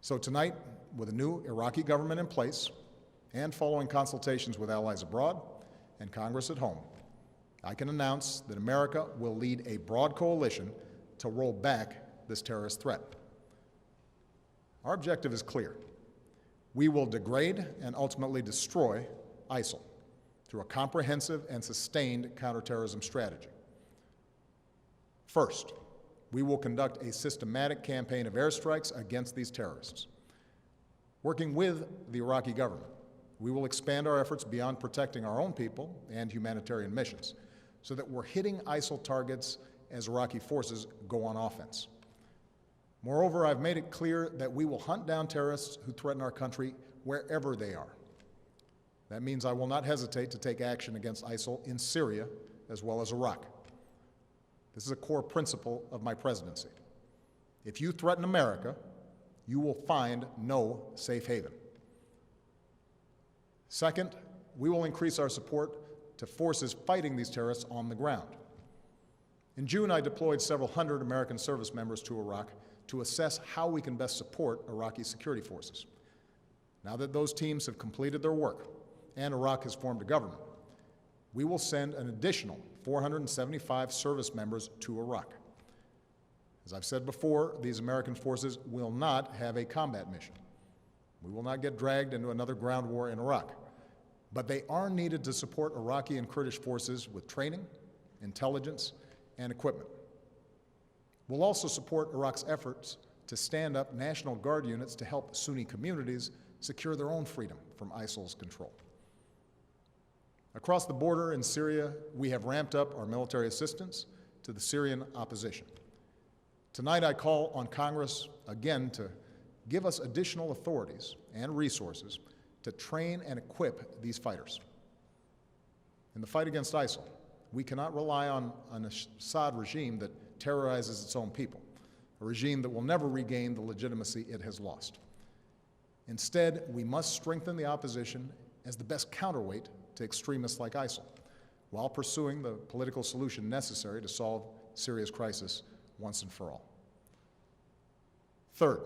So tonight, with a new Iraqi government in place and following consultations with allies abroad and Congress at home, I can announce that America will lead a broad coalition to roll back this terrorist threat. Our objective is clear. We will degrade and ultimately destroy ISIL through a comprehensive and sustained counterterrorism strategy. First, we will conduct a systematic campaign of airstrikes against these terrorists. Working with the Iraqi government, we will expand our efforts beyond protecting our own people and humanitarian missions so that we're hitting ISIL targets as Iraqi forces go on offense. Moreover, I've made it clear that we will hunt down terrorists who threaten our country wherever they are. That means I will not hesitate to take action against ISIL in Syria as well as Iraq. This is a core principle of my presidency. If you threaten America, you will find no safe haven. Second, we will increase our support to forces fighting these terrorists on the ground. In June, I deployed several hundred American service members to Iraq to assess how we can best support Iraqi security forces. Now that those teams have completed their work and Iraq has formed a government, we will send an additional 475 service members to Iraq. As I've said before, these American forces will not have a combat mission. We will not get dragged into another ground war in Iraq, but they are needed to support Iraqi and Kurdish forces with training, intelligence, and equipment. We'll also support Iraq's efforts to stand up National Guard units to help Sunni communities secure their own freedom from ISIL's control. Across the border in Syria, we have ramped up our military assistance to the Syrian opposition. Tonight, I call on Congress again to give us additional authorities and resources to train and equip these fighters. In the fight against ISIL, we cannot rely on an Assad regime that terrorizes its own people, a regime that will never regain the legitimacy it has lost. Instead, we must strengthen the opposition as the best counterweight to extremists like ISIL, while pursuing the political solution necessary to solve Syria's crisis once and for all. Third,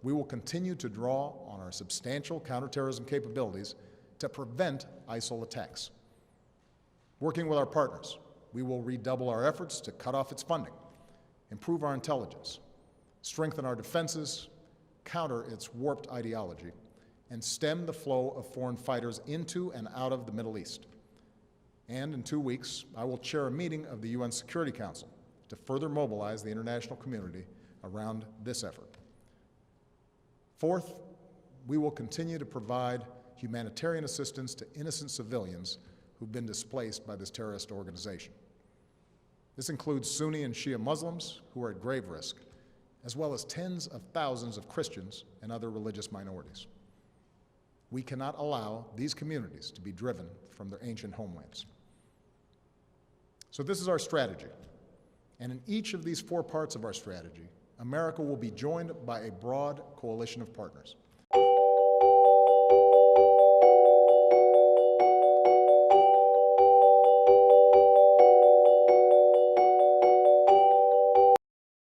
we will continue to draw on our substantial counterterrorism capabilities to prevent ISIL attacks. Working with our partners, we will redouble our efforts to cut off its funding, improve our intelligence, strengthen our defenses, counter its warped ideology, and stem the flow of foreign fighters into and out of the Middle East. And in 2 weeks, I will chair a meeting of the UN Security Council to further mobilize the international community around this effort. Fourth, we will continue to provide humanitarian assistance to innocent civilians who've been displaced by this terrorist organization. This includes Sunni and Shia Muslims who are at grave risk, as well as tens of thousands of Christians and other religious minorities. We cannot allow these communities to be driven from their ancient homelands. So this is our strategy. And in each of these 4 parts of our strategy, America will be joined by a broad coalition of partners.